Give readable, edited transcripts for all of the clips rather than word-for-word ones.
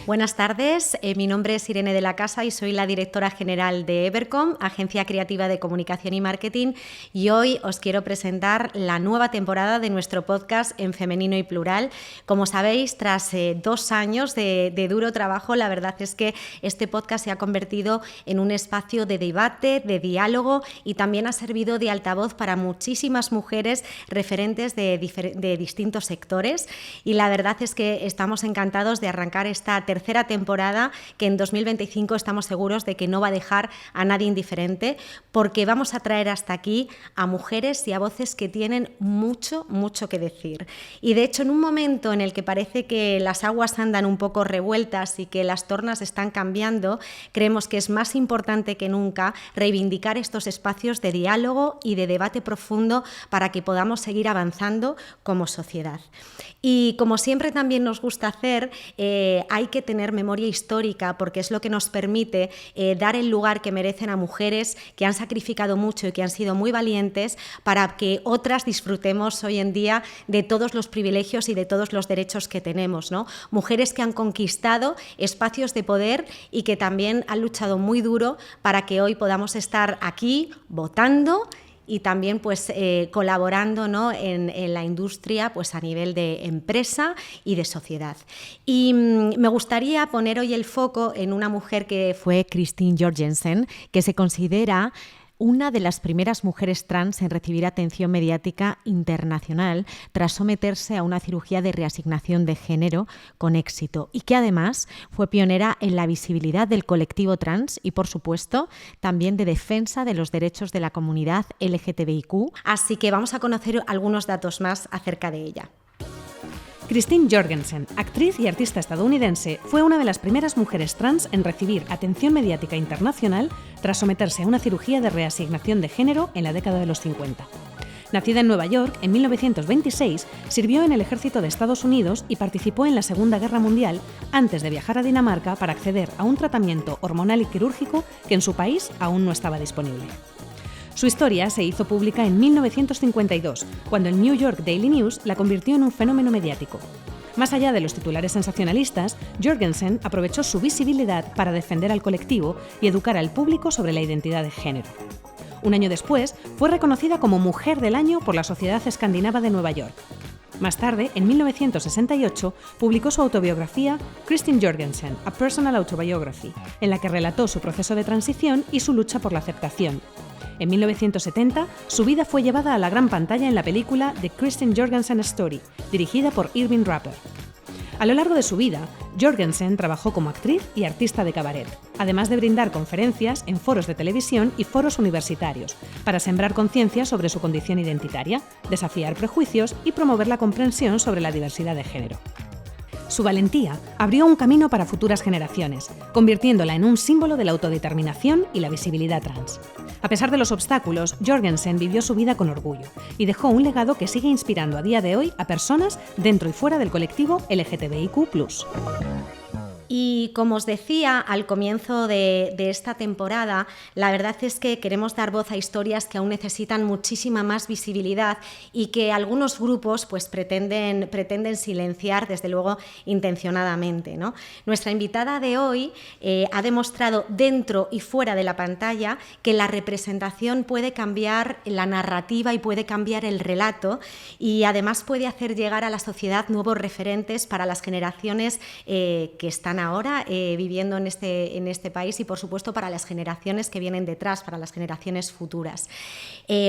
Buenas tardes, mi nombre es Irene de la Casa y soy la directora general de Evercom, agencia creativa de comunicación y marketing, y hoy os quiero presentar la nueva temporada de nuestro podcast En Femenino y Plural. Como sabéis, tras 2 años de duro trabajo, la verdad es que este podcast se ha convertido en un espacio de debate, de diálogo, y también ha servido de altavoz para muchísimas mujeres referentes de distintos sectores, y la verdad es que estamos encantados de arrancar esta tercera temporada que en 2025 estamos seguros de que no va a dejar a nadie indiferente, porque vamos a traer hasta aquí a mujeres y a voces que tienen mucho que decir. Y de hecho, en un momento en el que parece que las aguas andan un poco revueltas y que las tornas están cambiando, creemos que es más importante que nunca reivindicar estos espacios de diálogo y de debate profundo para que podamos seguir avanzando como sociedad. Y como siempre también nos gusta hacer, hay que tener memoria histórica, porque es lo que nos permite dar el lugar que merecen a mujeres que han sacrificado mucho y que han sido muy valientes para que otras disfrutemos hoy en día de todos los privilegios y de todos los derechos que tenemos, ¿no? Mujeres que han conquistado espacios de poder y que también han luchado muy duro para que hoy podamos estar aquí votando y también colaborando, ¿no?, en la industria a nivel de empresa y de sociedad. Y me gustaría poner hoy el foco en una mujer que fue Christine Jorgensen, que se considera una de las primeras mujeres trans en recibir atención mediática internacional tras someterse a una cirugía de reasignación de género con éxito, y que además fue pionera en la visibilidad del colectivo trans y, por supuesto, también de defensa de los derechos de la comunidad LGTBIQ. Así que vamos a conocer algunos datos más acerca de ella. Christine Jorgensen, actriz y artista estadounidense, fue una de las primeras mujeres trans en recibir atención mediática internacional tras someterse a una cirugía de reasignación de género en la década de los 50. Nacida en Nueva York, en 1926, sirvió en el ejército de Estados Unidos y participó en la Segunda Guerra Mundial antes de viajar a Dinamarca para acceder a un tratamiento hormonal y quirúrgico que en su país aún no estaba disponible. Su historia se hizo pública en 1952, cuando el New York Daily News la convirtió en un fenómeno mediático. Más allá de los titulares sensacionalistas, Jorgensen aprovechó su visibilidad para defender al colectivo y educar al público sobre la identidad de género. Un año después, fue reconocida como Mujer del Año por la Sociedad Escandinava de Nueva York. Más tarde, en 1968, publicó su autobiografía Christine Jorgensen, A Personal Autobiography, en la que relató su proceso de transición y su lucha por la aceptación. En 1970, su vida fue llevada a la gran pantalla en la película The Christine Jorgensen Story, dirigida por Irving Rapper. A lo largo de su vida, Jorgensen trabajó como actriz y artista de cabaret, además de brindar conferencias en foros de televisión y foros universitarios, para sembrar conciencia sobre su condición identitaria, desafiar prejuicios y promover la comprensión sobre la diversidad de género. Su valentía abrió un camino para futuras generaciones, convirtiéndola en un símbolo de la autodeterminación y la visibilidad trans. A pesar de los obstáculos, Jorgensen vivió su vida con orgullo y dejó un legado que sigue inspirando a día de hoy a personas dentro y fuera del colectivo LGTBIQ+. Y como os decía al comienzo de esta temporada, la verdad es que queremos dar voz a historias que aún necesitan muchísima más visibilidad y que algunos grupos pretenden silenciar, desde luego intencionadamente, ¿no? Nuestra invitada de hoy ha demostrado dentro y fuera de la pantalla que la representación puede cambiar la narrativa y puede cambiar el relato, y además puede hacer llegar a la sociedad nuevos referentes para las generaciones que están ahora viviendo en este país, y por supuesto para las generaciones que vienen detrás, para las generaciones futuras.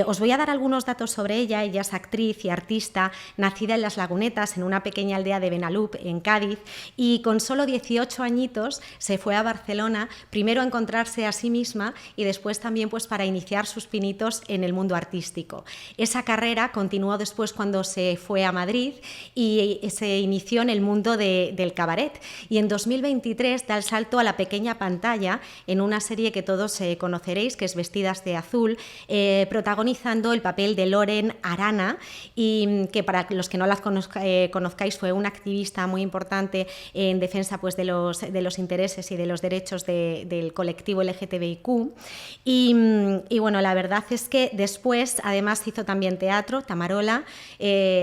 Os voy a dar algunos datos sobre ella. Ella es actriz y artista, nacida en Las Lagunetas, en una pequeña aldea de Benalup, en Cádiz, y con solo 18 añitos se fue a Barcelona, primero a encontrarse a sí misma y después también para iniciar sus pinitos en el mundo artístico. Esa carrera continuó después cuando se fue a Madrid y se inició en el mundo del cabaret, y en 2023 2003 da el salto a la pequeña pantalla en una serie que todos conoceréis, que es Vestidas de Azul, protagonizando el papel de Loren Arana, y que para los que no la conozcáis fue una activista muy importante en defensa pues, de los intereses y de los derechos del colectivo LGTBIQ. Y bueno, la verdad es que después además hizo también teatro, Tamarola,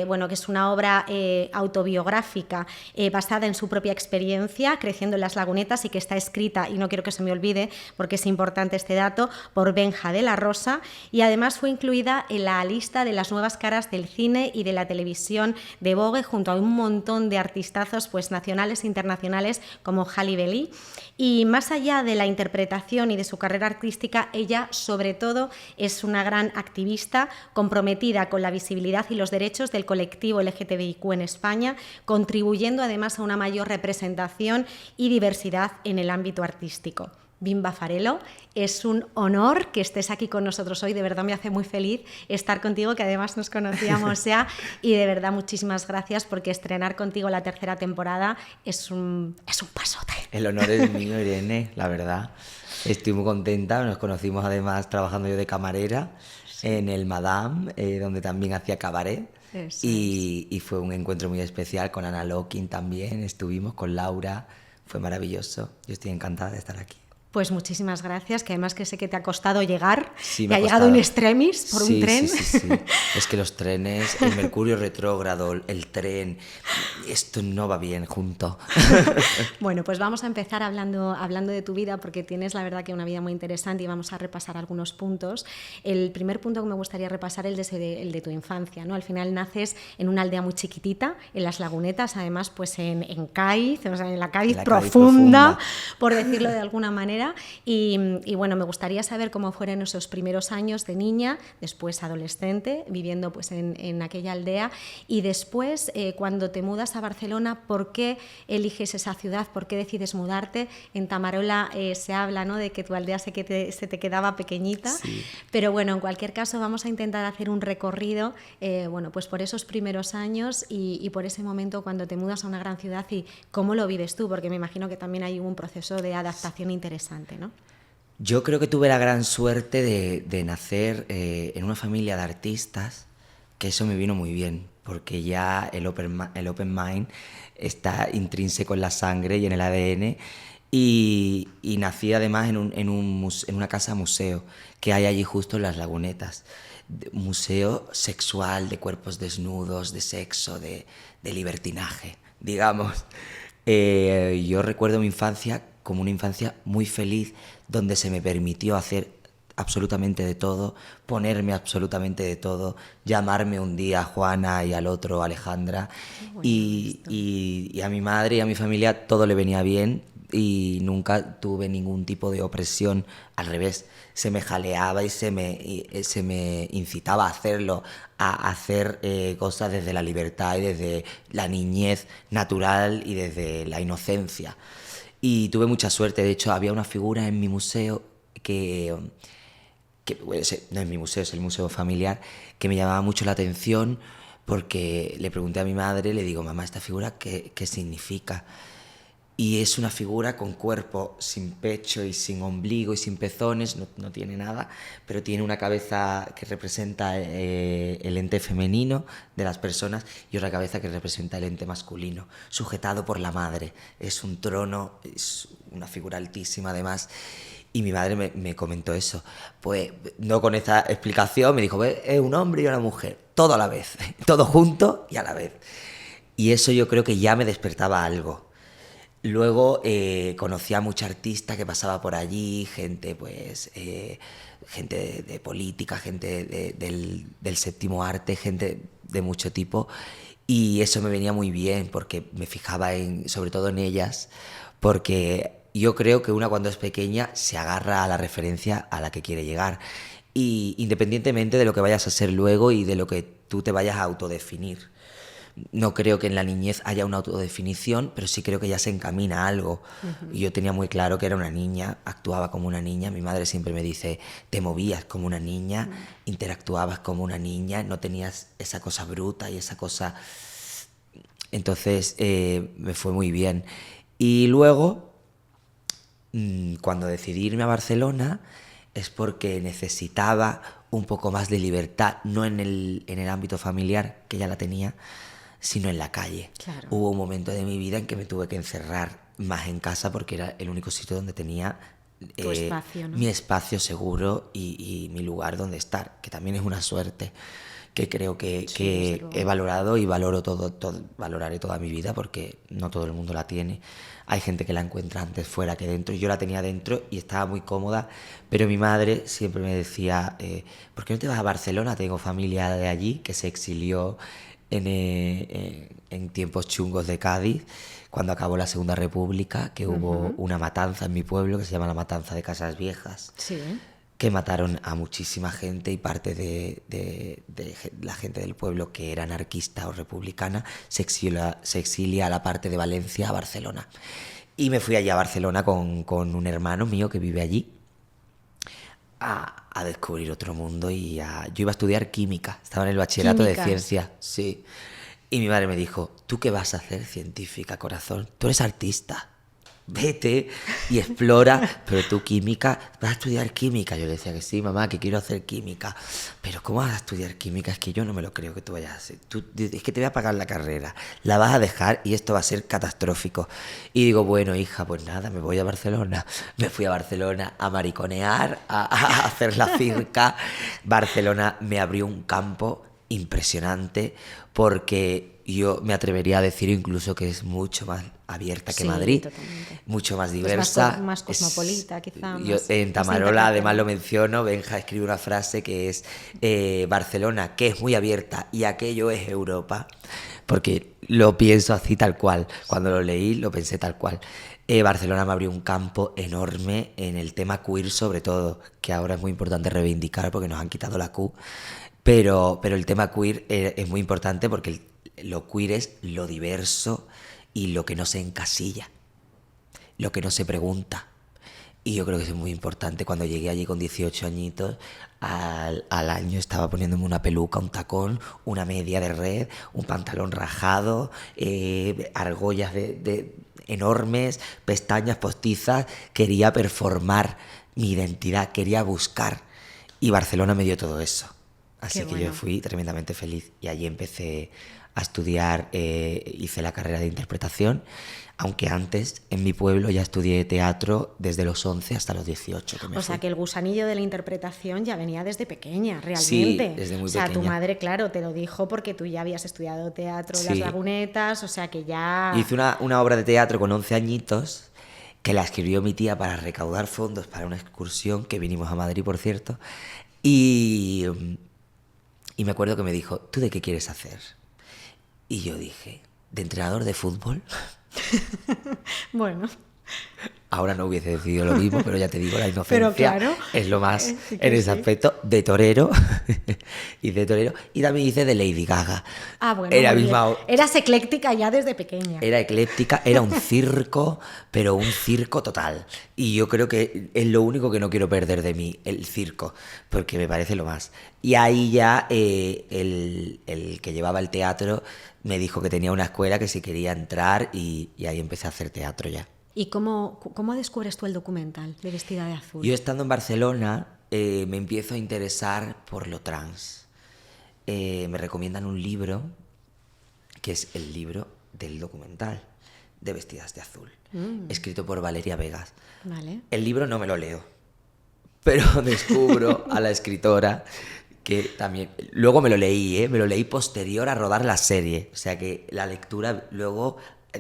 bueno, que es una obra autobiográfica basada en su propia experiencia, creciendo en las Lagunetas, y que está escrita, y no quiero que se me olvide porque es importante este dato, por Benja de la Rosa, y además fue incluida en la lista de las nuevas caras del cine y de la televisión de Vogue, junto a un montón de artistazos pues, nacionales e internacionales como Halle Bailey. Y más allá de la interpretación y de su carrera artística, ella sobre todo es una gran activista comprometida con la visibilidad y los derechos del colectivo LGTBIQ en España, contribuyendo además a una mayor representación y diversidad en el ámbito artístico. Bimba Farelo, es un honor que estés aquí con nosotros hoy, de verdad me hace muy feliz estar contigo, que además nos conocíamos ya, y de verdad muchísimas gracias, porque estrenar contigo la tercera temporada es un pasote. El honor es mío, Irene, la verdad. Estoy muy contenta, nos conocimos además trabajando yo de camarera en el Madame, donde también hacía cabaret. Y fue un encuentro muy especial con Ana Locking también, estuvimos con Laura, fue maravilloso. Yo estoy encantada de estar aquí. Pues muchísimas gracias, que además que sé que te ha costado llegar, sí, que ha llegado in extremis por un tren. Sí. Es que los trenes, el Mercurio retrógrado, el tren, esto no va bien junto. Bueno, pues vamos a empezar hablando de tu vida, porque tienes la verdad que una vida muy interesante, y vamos a repasar algunos puntos. El primer punto que me gustaría repasar es el de tu infancia, ¿no? Al final naces en una aldea muy chiquitita, en las Lagunetas, además pues en Cádiz, o sea, en la Cádiz profunda, por decirlo de alguna manera. Y bueno, me gustaría saber cómo fueron esos primeros años de niña, después adolescente, viviendo pues en aquella aldea, y después cuando te mudas a Barcelona, ¿por qué eliges esa ciudad? ¿Por qué decides mudarte? En Tamarola se habla, ¿no?, de que tu aldea se te quedaba pequeñita, sí. Pero bueno, en cualquier caso vamos a intentar hacer un recorrido bueno, pues por esos primeros años y por ese momento cuando te mudas a una gran ciudad, y cómo lo vives tú, porque me imagino que también hay un proceso de adaptación interesante, ¿no? Yo creo que tuve la gran suerte de nacer en una familia de artistas, que eso me vino muy bien, porque ya el open mind está intrínseco en la sangre y en el ADN, y nací además en una casa museo que hay allí justo en las Lagunetas. Museo sexual, de cuerpos desnudos, de sexo, de libertinaje, digamos. Yo recuerdo mi infancia como una infancia muy feliz, donde se me permitió hacer absolutamente de todo, ponerme absolutamente de todo, llamarme un día Juana y al otro Alejandra, y a mi madre y a mi familia todo le venía bien, y nunca tuve ningún tipo de opresión, al revés, se me jaleaba y se me incitaba a hacerlo, a hacer cosas desde la libertad y desde la niñez natural y desde la inocencia. Y tuve mucha suerte. De hecho, había una figura en mi museo que bueno, no es mi museo, es el museo familiar, que me llamaba mucho la atención, porque le pregunté a mi madre, le digo, mamá, ¿esta figura qué significa? Y es una figura con cuerpo sin pecho y sin ombligo y sin pezones, no tiene nada, pero tiene una cabeza que representa el ente femenino de las personas y otra cabeza que representa el ente masculino, sujetado por la madre. Es un trono, es una figura altísima además. Y mi madre me comentó eso. Pues no con esta explicación, me dijo, es un hombre y una mujer, todo a la vez, todo junto y a la vez. Y eso yo creo que ya me despertaba algo. Luego conocí a mucha artista que pasaba por allí, gente gente de política, gente del séptimo arte, gente de mucho tipo, y eso me venía muy bien porque me fijaba sobre todo en ellas, porque yo creo que una cuando es pequeña se agarra a la referencia a la que quiere llegar, y independientemente de lo que vayas a ser luego y de lo que tú te vayas a autodefinir. No creo que en la niñez haya una autodefinición, pero sí creo que ya se encamina a algo. Uh-huh. Y yo tenía muy claro que era una niña, actuaba como una niña. Mi madre siempre me dice, te movías como una niña, interactuabas como una niña, no tenías esa cosa bruta y esa cosa... Entonces me fue muy bien. Y luego cuando decidí irme a Barcelona es porque necesitaba un poco más de libertad, no en el ámbito familiar, que ya la tenía, sino en la calle. Claro. Hubo un momento de mi vida en que me tuve que encerrar más en casa porque era el único sitio donde tenía Tu espacio, ¿no? mi espacio seguro y mi lugar donde estar, que también es una suerte que creo que he valorado y valoraré toda mi vida, porque no todo el mundo la tiene. Hay gente que la encuentra antes fuera que dentro, y yo la tenía dentro y estaba muy cómoda, pero mi madre siempre me decía, ¿por qué no te vas a Barcelona? Tengo familia de allí que se exilió en tiempos chungos de Cádiz, cuando acabó la Segunda República, que hubo una matanza en mi pueblo que se llama la Matanza de Casas Viejas. Sí. Que mataron a muchísima gente, y parte de la gente del pueblo, que era anarquista o republicana, se exilia a la parte de Valencia, a Barcelona. Y me fui allá a Barcelona con un hermano mío que vive allí a descubrir otro mundo. Yo iba a estudiar química, estaba en el bachillerato de ciencia, sí. Y mi madre me dijo, ¿tú qué vas a hacer, científica, corazón? Tú eres artista. Vete y explora, pero tú química, vas a estudiar química. Yo le decía que sí, mamá, que quiero hacer química. Pero ¿cómo vas a estudiar química? Es que yo no me lo creo que tú vayas a hacer. Es que te voy a pagar la carrera, la vas a dejar y esto va a ser catastrófico. Y digo, bueno, hija, pues nada, me voy a Barcelona. Me fui a Barcelona a mariconear, a hacer la circa. Barcelona me abrió un campo impresionante, porque yo me atrevería a decir incluso que es mucho más abierta que Madrid, totalmente. Mucho más diversa, pues más cosmopolita, quizá. En Tamarola además lo menciono, Benja escribe una frase que es Barcelona, que es muy abierta, y aquello es Europa, porque lo pienso así tal cual, cuando lo leí lo pensé tal cual. Barcelona me abrió un campo enorme en el tema queer, sobre todo, que ahora es muy importante reivindicar porque nos han quitado la Q, pero el tema queer es muy importante porque lo queer es lo diverso y lo que no se encasilla, lo que no se pregunta. Y yo creo que es muy importante. Cuando llegué allí con 18 añitos, al año estaba poniéndome una peluca, un tacón, una media de red, un pantalón rajado, argollas enormes, pestañas postizas. Quería performar mi identidad, quería buscar. Y Barcelona me dio todo eso. Así que yo fui tremendamente feliz. Y allí empecé a estudiar, hice la carrera de interpretación, aunque antes en mi pueblo ya estudié teatro desde los 11 hasta los 18. O sea, que el gusanillo de la interpretación ya venía desde pequeña, realmente. Sí, desde muy pequeña. O sea, tu madre, claro, te lo dijo porque tú ya habías estudiado teatro en Las Lagunetas, o sea que ya... Hice una obra de teatro con 11 añitos, que la escribió mi tía para recaudar fondos para una excursión, que vinimos a Madrid, por cierto, y me acuerdo que me dijo, ¿tú de qué quieres hacer? Y yo dije, ¿de entrenador de fútbol? Bueno. Ahora no hubiese decidido lo mismo, pero ya te digo, la inocencia pero claro, es lo más en ese aspecto. De torero. Y también hice de Lady Gaga. Ah, bueno. Eras ecléctica ya desde pequeña. Era ecléctica, era un circo, pero un circo total. Y yo creo que es lo único que no quiero perder de mí, el circo, porque me parece lo más. Y ahí ya el que llevaba el teatro me dijo que tenía una escuela, que si quería entrar, y ahí empecé a hacer teatro ya. ¿Y cómo descubres tú el documental de Vestida de Azul? Yo, estando en Barcelona, me empiezo a interesar por lo trans. Me recomiendan un libro, que es el libro del documental de Vestidas de Azul, escrito por Valeria Vegas. Vale. El libro no me lo leo, pero descubro a la escritora, que también... Luego me lo leí posterior a rodar la serie, o sea que la lectura luego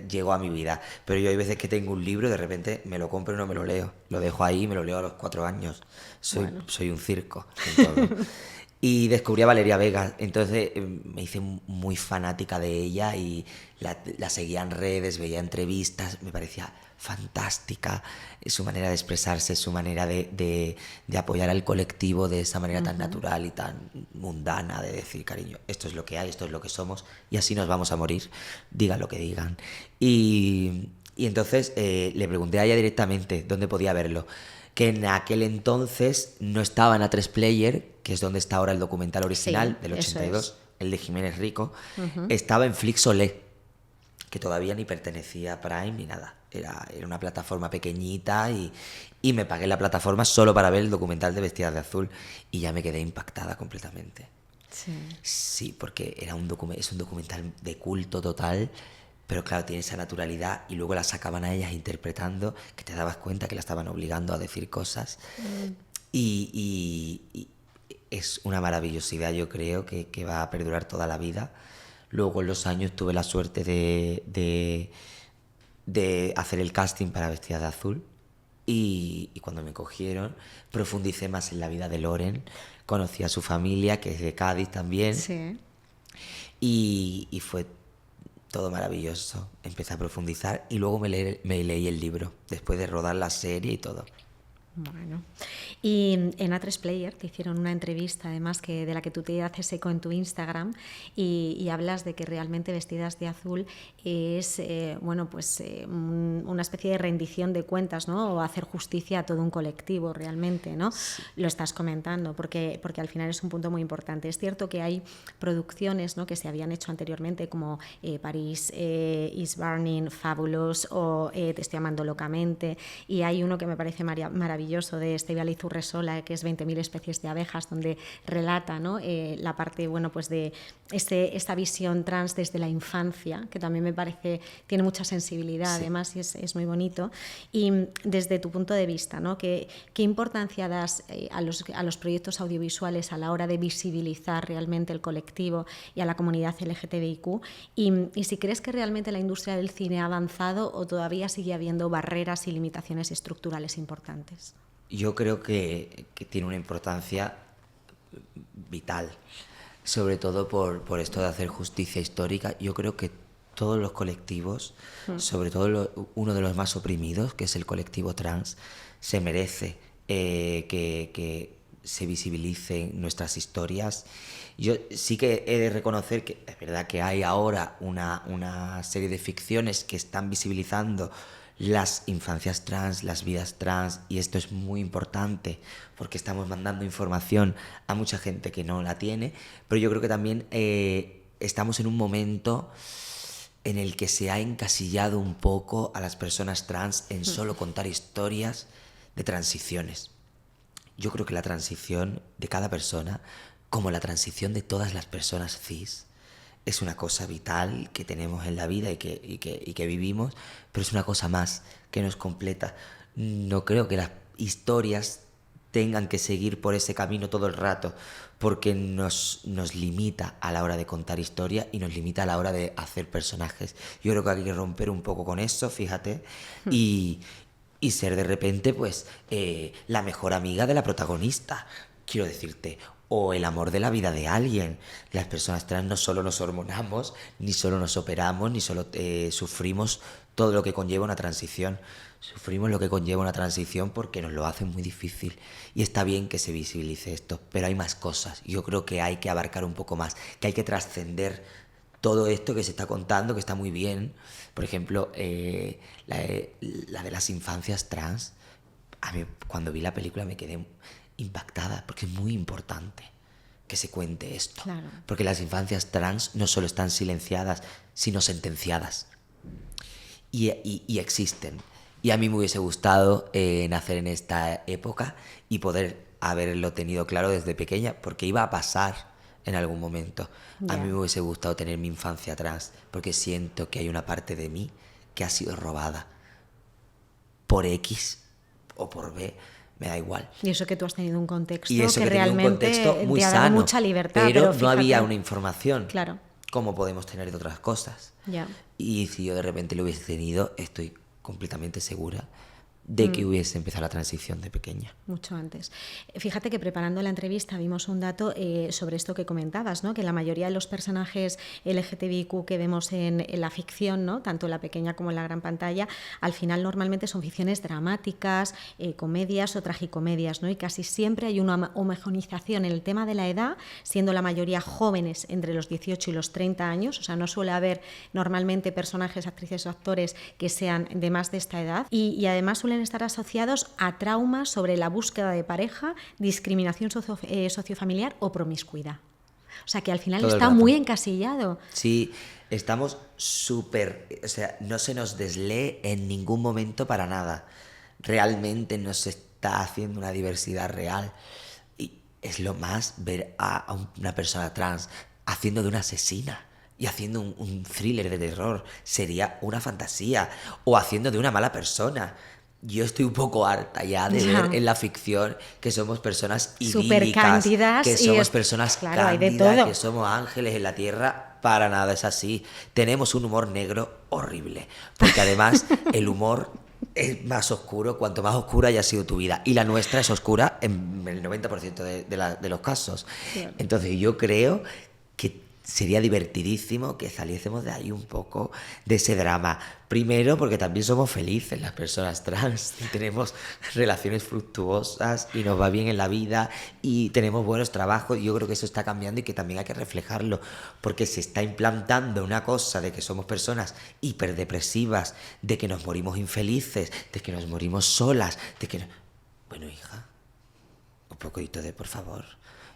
llegó a mi vida, pero yo hay veces que tengo un libro y de repente me lo compro y no me lo leo, lo dejo ahí y me lo leo a los 4 años. Soy un circo en todo. Y descubrí a Valeria Vega, entonces me hice muy fanática de ella y la seguía en redes, veía entrevistas, me parecía fantástica su manera de expresarse, su manera de apoyar al colectivo de esa manera tan natural y tan mundana, de decir, cariño, esto es lo que hay, esto es lo que somos y así nos vamos a morir, digan lo que digan. Y entonces le pregunté a ella directamente dónde podía verlo, que en aquel entonces no estaba en A3 Player, que es donde está ahora el documental original del 82, el de Jiménez Rico, estaba en Flixolé, que todavía ni pertenecía a Prime ni nada. Era una plataforma pequeñita y me pagué la plataforma solo para ver el documental de Vestidas de Azul y ya me quedé impactada completamente. Sí, porque es un documental de culto total, pero claro, tiene esa naturalidad y luego la sacaban a ellas interpretando, que te dabas cuenta que la estaban obligando a decir cosas. Y es una maravillosidad, yo creo, que va a perdurar toda la vida. Luego en los años tuve la suerte de hacer el casting para Vestidas de Azul y cuando me cogieron profundicé más en la vida de Loren, conocí a su familia, que es de Cádiz también, Sí. y fue todo maravilloso. Empecé a profundizar y luego me leí el libro, después de rodar la serie y todo. Bueno, y en A3 Player te hicieron una entrevista, además, de la que tú te haces eco en tu Instagram y hablas de que realmente Vestidas de Azul es una especie de rendición de cuentas, ¿no? O hacer justicia a todo un colectivo realmente, ¿no? Sí. Lo estás comentando porque al final es un punto muy importante. Es cierto que hay producciones, ¿no?, que se habían hecho anteriormente como París is Burning, Fabulous o Te estoy amando locamente, y hay uno que me parece maravilloso de Estebaliz Urresola, que es 20.000 especies de abejas, donde relata, ¿no?, la parte, de esta visión trans desde la infancia, que también me parece tiene mucha sensibilidad, sí, además, y es muy bonito. Y desde tu punto de vista, ¿no?, ¿qué importancia das a los proyectos audiovisuales a la hora de visibilizar realmente el colectivo y a la comunidad LGTBIQ? Y si crees que realmente la industria del cine ha avanzado o todavía sigue habiendo barreras y limitaciones estructurales importantes. Yo creo que tiene una importancia vital, sobre todo por esto de hacer justicia histórica. Yo creo que todos los colectivos, sobre todo uno de los más oprimidos, que es el colectivo trans, se merece que se visibilicen nuestras historias. Yo sí que he de reconocer que es verdad que hay ahora una serie de ficciones que están visibilizando las infancias trans, las vidas trans, y esto es muy importante porque estamos mandando información a mucha gente que no la tiene, pero yo creo que también estamos en un momento en el que se ha encasillado un poco a las personas trans en solo contar historias de transiciones. Yo creo que la transición de cada persona, como la transición de todas las personas cis, es una cosa vital que tenemos en la vida y que vivimos, pero es una cosa más que nos completa. No creo que las historias tengan que seguir por ese camino todo el rato, porque nos limita a la hora de contar historia y nos limita a la hora de hacer personajes. Yo creo que hay que romper un poco con eso, fíjate, y ser de repente pues la mejor amiga de la protagonista, quiero decirte, o el amor de la vida de alguien. Las personas trans no solo nos hormonamos, ni solo nos operamos, ni solo sufrimos todo lo que conlleva una transición. Sufrimos lo que conlleva una transición porque nos lo hace muy difícil. Y está bien que se visibilice esto, pero hay más cosas. Yo creo que hay que abarcar un poco más, que hay que trascender todo esto que se está contando, que está muy bien. Por ejemplo, la de las infancias trans. A mí, cuando vi la película, me quedé impactada, porque es muy importante que se cuente esto. Claro. Porque las infancias trans no solo están silenciadas, sino sentenciadas. Y existen. Y a mí me hubiese gustado nacer en esta época y poder haberlo tenido claro desde pequeña, porque iba a pasar en algún momento. A mí me hubiese gustado tener mi infancia trans, porque siento que hay una parte de mí que ha sido robada por X o por B. Me da igual. Y eso que tú has tenido un contexto y eso que realmente un contexto muy te ha dado sano, mucha libertad. Pero fíjate, no había una información. Claro. Como podemos tener de otras cosas. Ya. Y si yo de repente lo hubiese tenido, estoy completamente segura de que hubiese empezado la transición de pequeña. Mucho antes. Fíjate que preparando la entrevista vimos un dato sobre esto que comentabas, ¿no? Que la mayoría de los personajes LGTBIQ que vemos en la ficción, ¿no?, tanto en la pequeña como en la gran pantalla, al final normalmente son ficciones dramáticas, comedias o tragicomedias, ¿no? Y casi siempre hay una homogeneización en el tema de la edad, siendo la mayoría jóvenes entre los 18 y los 30 años, o sea, no suele haber normalmente personajes, actrices o actores que sean de más de esta edad, y además suelen estar asociados a traumas sobre la búsqueda de pareja, discriminación sociofamiliar o promiscuidad. O sea que al final está muy encasillado. Sí, Estamos súper... O sea, no se nos deslee en ningún momento para nada. Realmente no se está haciendo una diversidad real. Y es lo más ver a una persona trans haciendo de una asesina y haciendo un thriller de terror. Sería una fantasía. O haciendo de una mala persona. Yo estoy un poco harta ya de ver en la ficción que somos personas idílicas, que somos personas cándidas, que somos ángeles en la tierra. Para nada es así. Tenemos un humor negro horrible, porque además el humor es más oscuro cuanto más oscura haya sido tu vida, y la nuestra es oscura en el 90% de los casos. Sí. Entonces yo creo que sería divertidísimo que saliésemos de ahí un poco, de ese drama. Primero, porque también somos felices las personas trans, y tenemos relaciones fructuosas y nos va bien en la vida y tenemos buenos trabajos. Y yo creo que eso está cambiando y que también hay que reflejarlo, porque se está implantando una cosa de que somos personas hiperdepresivas, de que nos morimos infelices, de que nos morimos solas, de que... Bueno, hija, un poquito de por favor.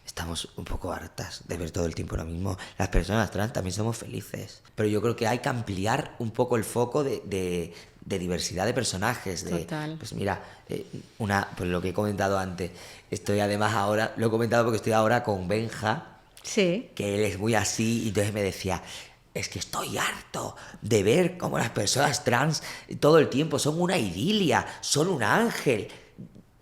Estamos un poco hartas de ver todo el tiempo lo mismo. Las personas trans también somos felices. Pero yo creo que hay que ampliar un poco el foco de diversidad de personajes. Total. Pues mira, pues lo que he comentado antes. Estoy además ahora, lo he comentado porque estoy ahora con Benja. Sí. Que él es muy así, y entonces me decía... Es que estoy harto de ver cómo las personas trans todo el tiempo son una idilia, son un ángel.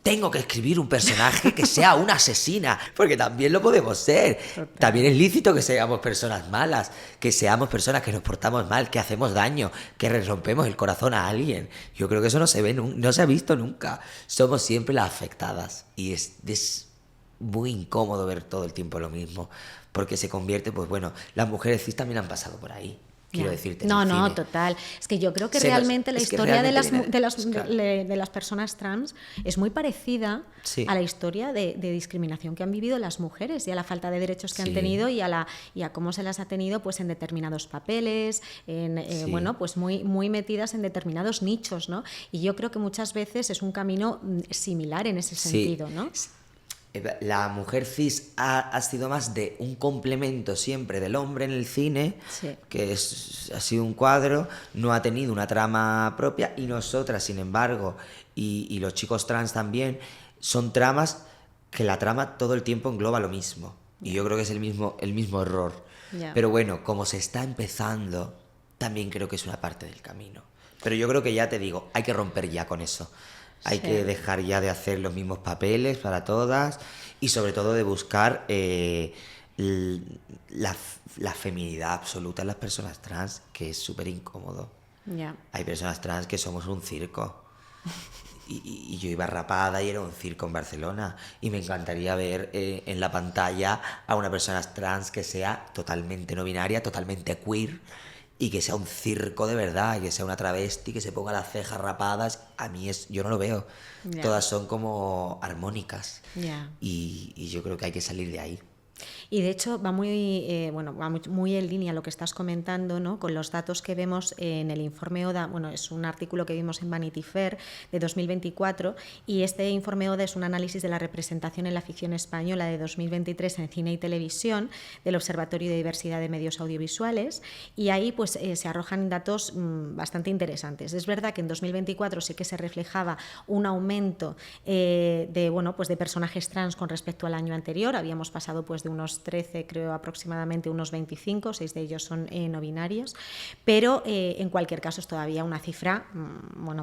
Tengo que escribir un personaje que sea una asesina, porque también lo podemos ser. Total. También es lícito que seamos personas malas, que seamos personas que nos portamos mal, que hacemos daño, que le rompemos el corazón a alguien. Yo creo que eso no se ve, no se ha visto nunca. Somos siempre las afectadas, y es muy incómodo ver todo el tiempo lo mismo, porque se convierte, pues bueno, las mujeres cis también han pasado por ahí. Quiero decirte. No, total. Es que yo creo que realmente la historia de las personas trans es muy parecida a la historia de discriminación que han vivido las mujeres, y a la falta de derechos que han tenido, y a cómo se las ha tenido pues en determinados papeles, bueno, pues muy metidas en determinados nichos, ¿no? Y yo creo que muchas veces es un camino similar en ese sentido, ¿no? La mujer cis ha sido más de un complemento siempre del hombre en el cine, que ha sido un cuadro, no ha tenido una trama propia, y nosotras, sin embargo, y los chicos trans también, son tramas que la trama todo el tiempo engloba lo mismo. Y yo creo que es el mismo error. Pero bueno, como se está empezando, también creo que es una parte del camino. Pero yo creo que, ya te digo, hay que romper ya con eso. Hay que dejar ya de hacer los mismos papeles para todas, y sobre todo de buscar la feminidad absoluta en las personas trans, que es súper incómodo. Hay personas trans que somos un circo. Y yo iba rapada y era un circo en Barcelona, y me encantaría ver en la pantalla a una persona trans que sea totalmente no binaria, totalmente queer, y que sea un circo de verdad, y que sea una travesti, que se ponga las cejas rapadas. A mí yo no lo veo. Todas son como armónicas. Y yo creo que hay que salir de ahí. Y de hecho va muy en línea lo que estás comentando, ¿no? Con los datos que vemos en el informe ODA. Bueno, es un artículo que vimos en Vanity Fair de 2024, y este informe ODA es un análisis de la representación en la ficción española de 2023 en cine y televisión del Observatorio de Diversidad de Medios Audiovisuales, y ahí pues se arrojan datos bastante interesantes. Es verdad que en 2024 sí que se reflejaba un aumento de personajes trans con respecto al año anterior. Habíamos pasado pues de unos 13, creo aproximadamente unos 25, 6 de ellos son no binarios, pero en cualquier caso es todavía una cifra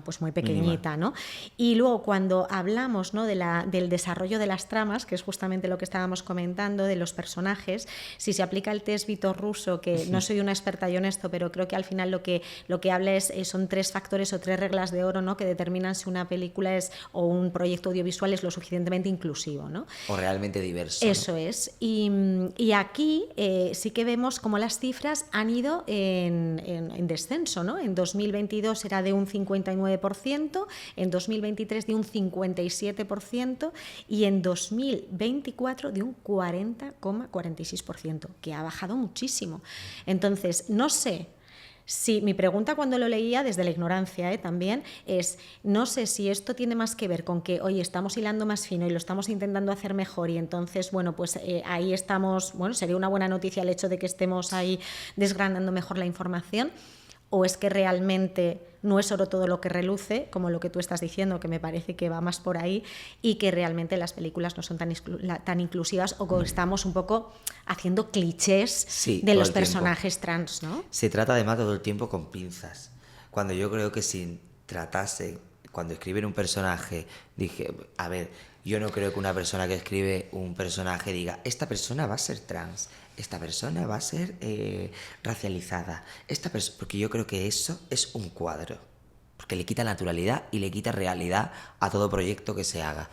pues muy pequeñita, ¿no? Y luego cuando hablamos, ¿no?, del desarrollo de las tramas, que es justamente lo que estábamos comentando, de los personajes, si se aplica el test Vitor-Russo, que no soy una experta yo en esto, pero creo que al final lo que habla son 3 factores o 3 reglas de oro, ¿no?, que determinan si una película o un proyecto audiovisual es lo suficientemente inclusivo, ¿no? O realmente diverso. Eso, ¿no? Es. Y aquí sí que vemos cómo las cifras han ido en descenso, ¿no? En 2022 era de un 59%, en 2023 de un 57%, y en 2024 de un 40,46%, que ha bajado muchísimo. Entonces, no sé Sí, mi pregunta cuando lo leía, desde la ignorancia también, es, no sé si esto tiene más que ver con que, oye, estamos hilando más fino y lo estamos intentando hacer mejor y entonces, bueno, pues ahí estamos, bueno, sería una buena noticia el hecho de que estemos ahí desgranando mejor la información, o es que realmente no es oro todo lo que reluce, como lo que tú estás diciendo, que me parece que va más por ahí, y que realmente las películas no son tan inclusivas, o que estamos un poco haciendo clichés de los personajes trans, ¿no? Se trata además todo el tiempo con pinzas. Cuando yo creo que si tratase, cuando escriben un personaje, dije, a ver, yo no creo que una persona que escribe un personaje diga, esta persona va a ser trans, esta persona va a ser racializada, porque yo creo que eso es un cuadro, porque le quita naturalidad y le quita realidad a todo proyecto que se haga.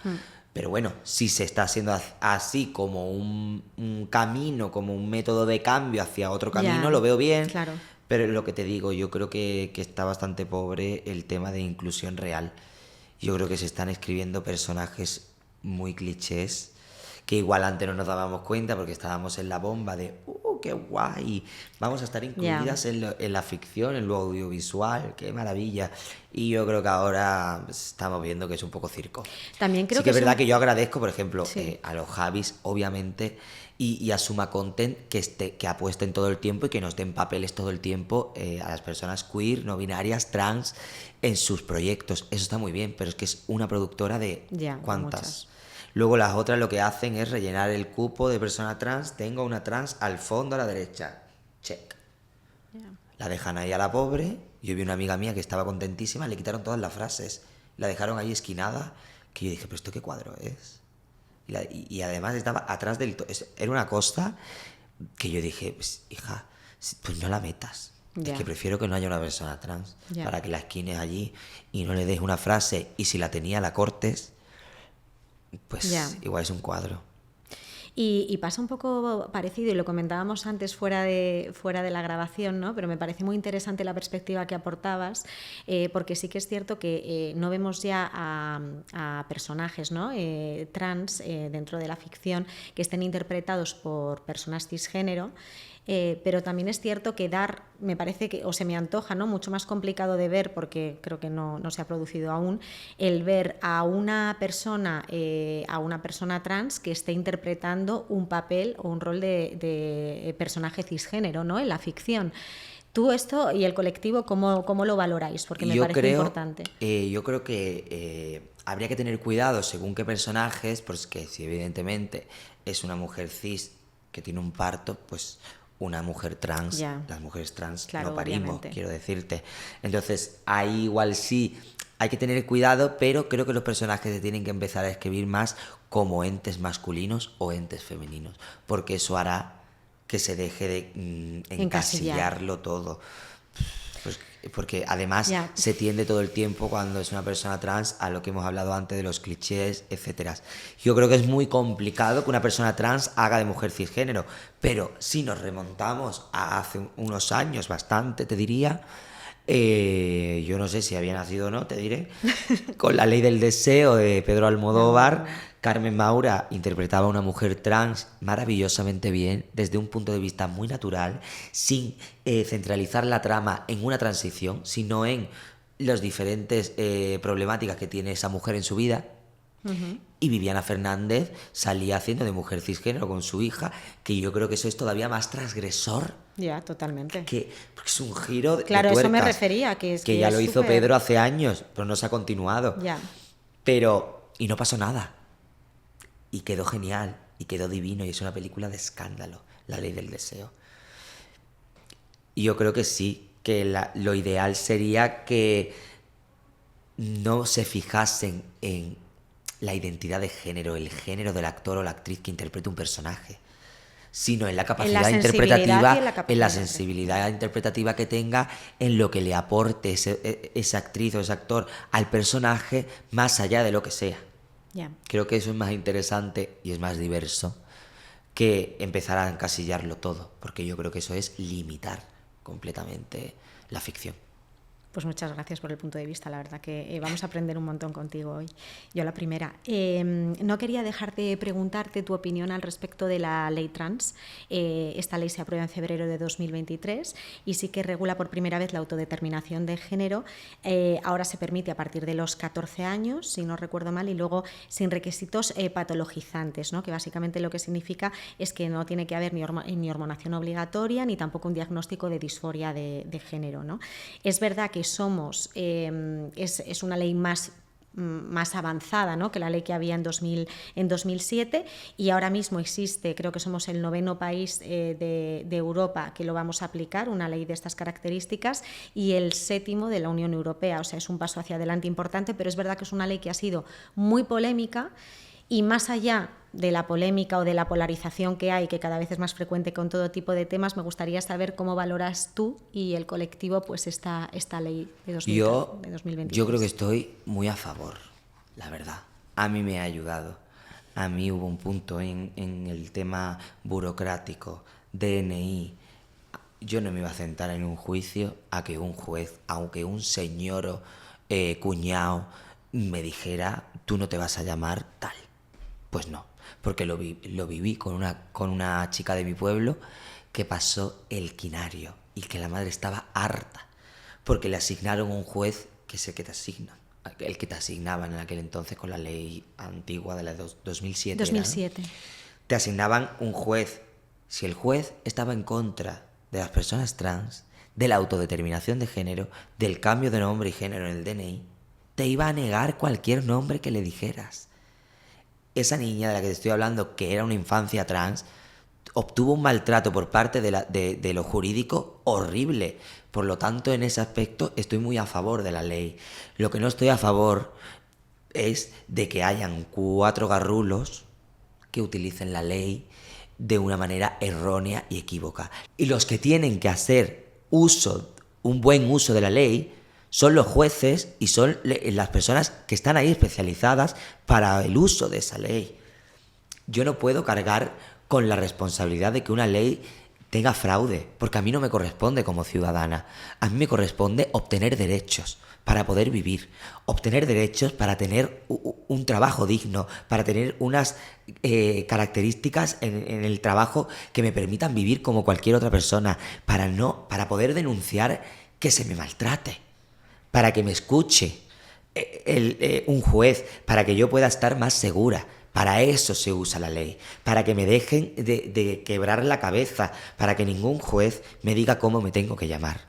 Pero bueno, si se está haciendo así como un camino, como un método de cambio hacia otro camino, lo veo bien. Claro. Pero lo que te digo, yo creo que está bastante pobre el tema de inclusión real. Yo creo que se están escribiendo personajes muy clichés, que igual antes no nos dábamos cuenta porque estábamos en la bomba de qué guay, vamos a estar incluidas en la ficción, en lo audiovisual, qué maravilla. Y yo creo que ahora estamos viendo que es un poco circo. También creo que es verdad que yo agradezco, por ejemplo, a los Javis, obviamente, y a Suma Content que apuesten todo el tiempo y que nos den papeles todo el tiempo a las personas queer, no binarias, trans, en sus proyectos. Eso está muy bien, pero es que es una productora de ¿cuántas? Muchas. Luego las otras lo que hacen es rellenar el cupo de persona trans. Tengo una trans al fondo a la derecha. Check. La dejan ahí a la pobre. Yo vi una amiga mía que estaba contentísima, le quitaron todas las frases. La dejaron ahí esquinada. Que yo dije, ¿pero esto qué cuadro es? Y además estaba atrás del... Era una cosa que yo dije, pues, hija, pues no la metas. Es que prefiero que no haya una persona trans para que la esquines allí y no le des una frase. Y si la tenía, la cortes. Pues igual es un cuadro. Y pasa un poco parecido, y lo comentábamos antes fuera de la grabación, ¿no? Pero me parece muy interesante la perspectiva que aportabas, porque sí que es cierto que no vemos ya a personajes, ¿no? Trans dentro de la ficción que estén interpretados por personas cisgénero. Pero también es cierto que me parece que, o se me antoja, ¿no? Mucho más complicado de ver, porque creo que no se ha producido aún, el ver a una persona trans que esté interpretando un papel o un rol de personaje cisgénero, ¿no? En la ficción. Tú esto y el colectivo, ¿cómo lo valoráis? Porque me parece importante. Yo creo que habría que tener cuidado según qué personajes, porque si evidentemente es una mujer cis que tiene un parto, pues una mujer trans, las mujeres trans no parimos, obviamente. Quiero decirte. Entonces, ahí igual sí hay que tener cuidado, pero creo que los personajes se tienen que empezar a escribir más como entes masculinos o entes femeninos, porque eso hará que se deje de encasillarlo todo. Pues, porque además se tiende todo el tiempo cuando es una persona trans a lo que hemos hablado antes de los clichés, etcétera. Yo creo que es muy complicado que una persona trans haga de mujer cisgénero, pero si nos remontamos a hace unos años, bastante te diría, yo no sé si había nacido o no, te diré, con La Ley del Deseo de Pedro Almodóvar, Carmen Maura interpretaba a una mujer trans maravillosamente bien, desde un punto de vista muy natural, sin centralizar la trama en una transición, sino en las diferentes problemáticas que tiene esa mujer en su vida. Y Viviana Fernández salía haciendo de mujer cisgénero con su hija, que yo creo que eso es todavía más transgresor. Totalmente. Porque es un giro de Claro, tuercas, eso me refería. Que ya lo hizo Pedro hace años, pero no se ha continuado. Y no pasó nada. Y quedó genial, y quedó divino, y es una película de escándalo, La Ley del Deseo. Y yo creo que sí, que lo ideal sería que no se fijasen en la identidad de género, el género del actor o la actriz que interprete un personaje, sino en la capacidad interpretativa, en la sensibilidad interpretativa que tenga, en lo que le aporte esa actriz o ese actor al personaje, más allá de lo que sea. Creo que eso es más interesante y es más diverso que empezar a encasillarlo todo, porque yo creo que eso es limitar completamente la ficción. Pues muchas gracias por el punto de vista, la verdad que vamos a aprender un montón contigo hoy. Yo la primera. No quería dejar de preguntarte tu opinión al respecto de la ley trans. Esta ley se aprueba en febrero de 2023 y sí que regula por primera vez la autodeterminación de género. Ahora se permite a partir de los 14 años, si no recuerdo mal, y luego sin requisitos patologizantes, ¿no? Que básicamente lo que significa es que no tiene que haber ni hormonación obligatoria ni tampoco un diagnóstico de disforia de género, ¿no? Es verdad que es una ley más avanzada, ¿no? Que la ley que había en 2007, y ahora mismo existe, creo que somos el 9º país de Europa que lo vamos a aplicar, una ley de estas características, y el 7º de la Unión Europea. O sea, es un paso hacia adelante importante, pero es verdad que es una ley que ha sido muy polémica. Y más allá de la polémica o de la polarización que hay, que cada vez es más frecuente con todo tipo de temas, me gustaría saber cómo valoras tú y el colectivo pues esta ley de 2023. Yo creo que estoy muy a favor, la verdad. A mí me ha ayudado. A mí hubo un punto en el tema burocrático, DNI. Yo no me iba a sentar en un juicio a que un juez, aunque un señor cuñado, me dijera, tú no te vas a llamar tal. Pues no, porque lo viví con una chica de mi pueblo que pasó el quinario y que la madre estaba harta porque le asignaron un juez que es el que te asigna, el que te asignaban en aquel entonces con la ley antigua de la 2007. 2007. ¿No? Te asignaban un juez. Si el juez estaba en contra de las personas trans, de la autodeterminación de género, del cambio de nombre y género en el DNI, te iba a negar cualquier nombre que le dijeras. Esa niña de la que te estoy hablando, que era una infancia trans, obtuvo un maltrato por parte de lo jurídico horrible. Por lo tanto, en ese aspecto estoy muy a favor de la ley. Lo que no estoy a favor es de que hayan 4 garrulos que utilicen la ley de una manera errónea y equívoca. Y los que tienen que hacer un buen uso de la ley, son los jueces y son las personas que están ahí especializadas para el uso de esa ley. Yo no puedo cargar con la responsabilidad de que una ley tenga fraude, porque a mí no me corresponde como ciudadana. A mí me corresponde obtener derechos para poder vivir, obtener derechos para tener un trabajo digno, para tener unas características en el trabajo que me permitan vivir como cualquier otra persona, para poder denunciar que se me maltrate, para que me escuche un juez, para que yo pueda estar más segura. Para eso se usa la ley, para que me dejen de quebrar la cabeza, para que ningún juez me diga cómo me tengo que llamar,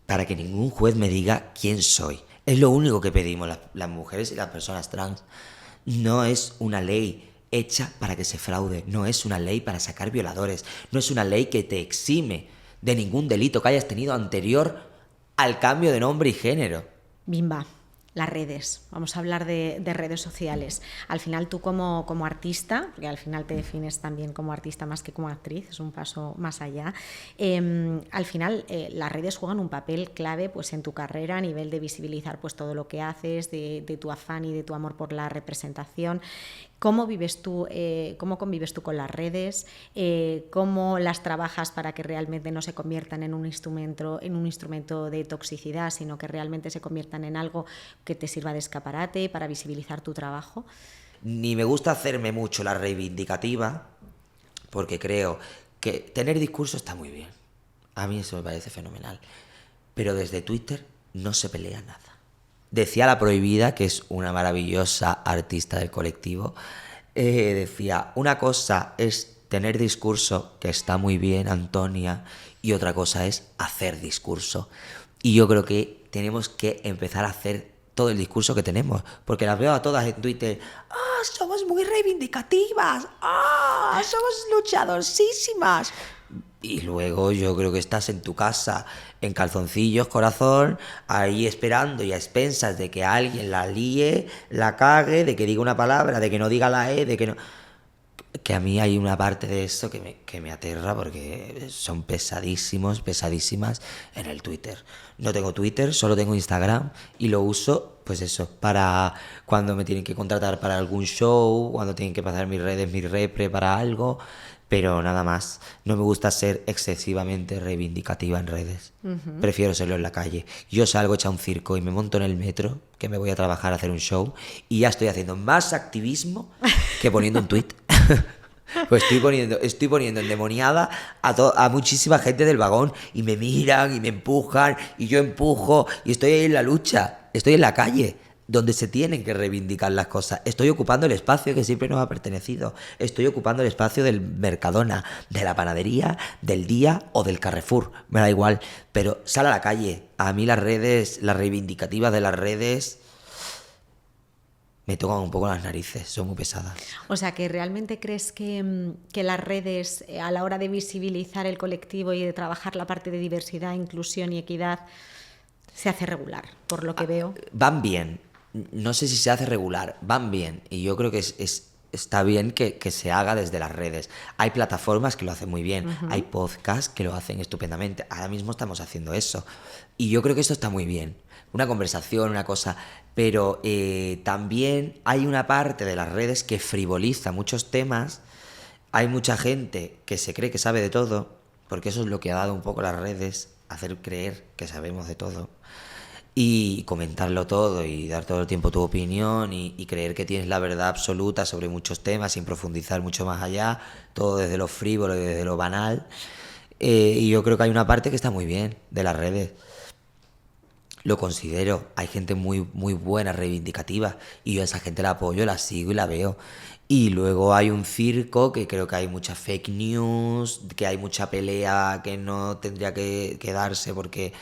para que ningún juez me diga quién soy. Es lo único que pedimos las mujeres y las personas trans. No es una ley hecha para que se fraude, no es una ley para sacar violadores, no es una ley que te exime de ningún delito que hayas tenido anterior al cambio de nombre y género. Bimba, las redes. Vamos a hablar de redes sociales. Al final tú como artista, porque al final te defines también como artista más que como actriz, es un paso más allá, al final las redes juegan un papel clave pues, en tu carrera a nivel de visibilizar pues, todo lo que haces, de tu afán y de tu amor por la representación. ¿Cómo vives tú, cómo convives tú con las redes? ¿Cómo las trabajas para que realmente no se conviertan en un instrumento de toxicidad, sino que realmente se conviertan en algo que te sirva de escaparate para visibilizar tu trabajo? Ni me gusta hacerme mucho la reivindicativa, porque creo que tener discurso está muy bien. A mí eso me parece fenomenal. Pero desde Twitter no se pelea nada. Decía La Prohibida, que es una maravillosa artista del colectivo, decía, una cosa es tener discurso, que está muy bien, Antonia, y otra cosa es hacer discurso. Y yo creo que tenemos que empezar a hacer todo el discurso que tenemos, porque las veo a todas en Twitter, somos muy reivindicativas, somos luchadorísimas. Y luego yo creo que estás en tu casa, en calzoncillos, corazón, ahí esperando y a expensas de que alguien la líe, la cague, de que diga una palabra, de que no diga la E, de que no... Que a mí hay una parte de eso que me aterra porque son pesadísimas en el Twitter. No tengo Twitter, solo tengo Instagram y lo uso, pues eso, para cuando me tienen que contratar para algún show, cuando tienen que pasar mis redes, mi repre para algo... pero nada más. No me gusta ser excesivamente reivindicativa en redes. Prefiero serlo en la calle. Yo salgo hecha un circo y me monto en el metro, que me voy a trabajar a hacer un show, y ya estoy haciendo más activismo que poniendo un tuit. Pues estoy poniendo endemoniada a muchísima gente del vagón, y me miran y me empujan y yo empujo, y estoy ahí en la lucha, estoy en la calle donde se tienen que reivindicar las cosas. Estoy ocupando el espacio que siempre nos ha pertenecido. Estoy ocupando el espacio del Mercadona, de la panadería, del Día o del Carrefour, me da igual, pero sal a la calle. A mí las redes, las reivindicativas de las redes me tocan un poco las narices, son muy pesadas. O sea, ¿que realmente crees que las redes, a la hora de visibilizar el colectivo y de trabajar la parte de diversidad, inclusión y equidad, se hace regular, por lo que veo? Van bien. No sé si se hace regular, van bien. Y yo creo que está bien que se haga desde las redes. Hay plataformas que lo hacen muy bien, hay podcasts que lo hacen estupendamente. Ahora mismo estamos haciendo eso. Y yo creo que esto está muy bien. Una conversación, una cosa. Pero también hay una parte de las redes que frivoliza muchos temas. Hay mucha gente que se cree que sabe de todo, porque eso es lo que ha dado un poco las redes, hacer creer que sabemos de todo. Y comentarlo todo y dar todo el tiempo tu opinión y creer que tienes la verdad absoluta sobre muchos temas sin profundizar mucho más allá, todo desde lo frívolo y desde lo banal. Y yo creo que hay una parte que está muy bien de las redes. Lo considero, hay gente muy, muy buena, reivindicativa, y yo a esa gente la apoyo, la sigo y la veo. Y luego hay un circo que creo que hay mucha fake news, que hay mucha pelea que no tendría que darse porque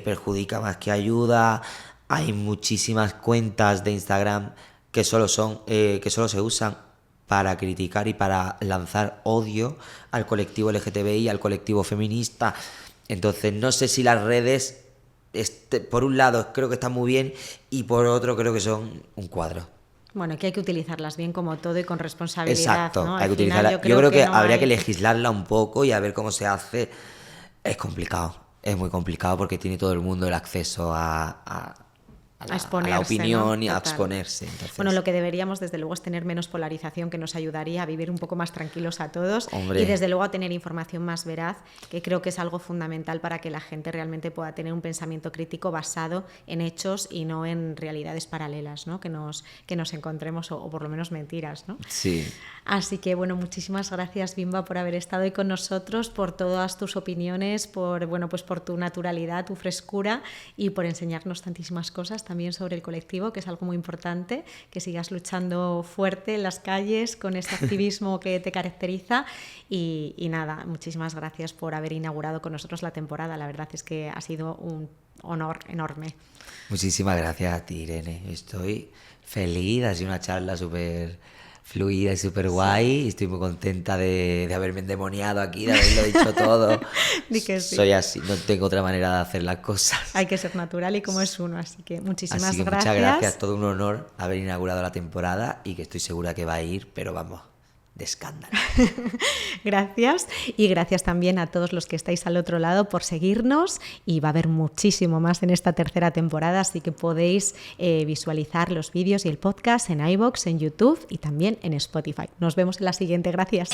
perjudica más que ayuda. Hay muchísimas cuentas de Instagram que solo se usan para criticar y para lanzar odio al colectivo LGTBI, al colectivo feminista. Entonces no sé si las redes, por un lado creo que están muy bien y por otro creo que son un cuadro. Bueno, que hay que utilizarlas bien como todo y con responsabilidad. Exacto, ¿no? Hay que utilizarlas. Yo creo que habría que legislarla un poco y a ver cómo se hace. Es complicado, es muy complicado porque tiene todo el mundo el acceso a la opinión, ¿no? Y a exponerse. Entonces... Bueno, lo que deberíamos desde luego es tener menos polarización, que nos ayudaría a vivir un poco más tranquilos a todos. Hombre. Y desde luego a tener información más veraz, que creo que es algo fundamental para que la gente realmente pueda tener un pensamiento crítico basado en hechos y no en realidades paralelas, ¿no? Que nos encontremos o por lo menos mentiras, ¿no? Sí. Así que bueno, muchísimas gracias, Bimba, por haber estado hoy con nosotros, por todas tus opiniones, por tu naturalidad, tu frescura y por enseñarnos tantísimas cosas también sobre el colectivo, que es algo muy importante, que sigas luchando fuerte en las calles con este activismo que te caracteriza y nada, muchísimas gracias por haber inaugurado con nosotros la temporada. La verdad es que ha sido un honor enorme. Muchísimas gracias a ti, Irene. Estoy feliz, ha sido una charla súper fluida y súper guay. Estoy muy contenta de haberme endemoniado aquí, de haberlo dicho todo. Di que sí. Soy así, no tengo otra manera de hacer las cosas. Hay que ser natural y como es uno, así que muchísimas gracias. Muchas gracias, todo un honor haber inaugurado la temporada y que estoy segura que va a ir, pero vamos, de escándalo. Gracias, y gracias también a todos los que estáis al otro lado por seguirnos, y va a haber muchísimo más en esta tercera temporada, así que podéis visualizar los vídeos y el podcast en iVoox, en YouTube y también en Spotify. Nos vemos en la siguiente. Gracias.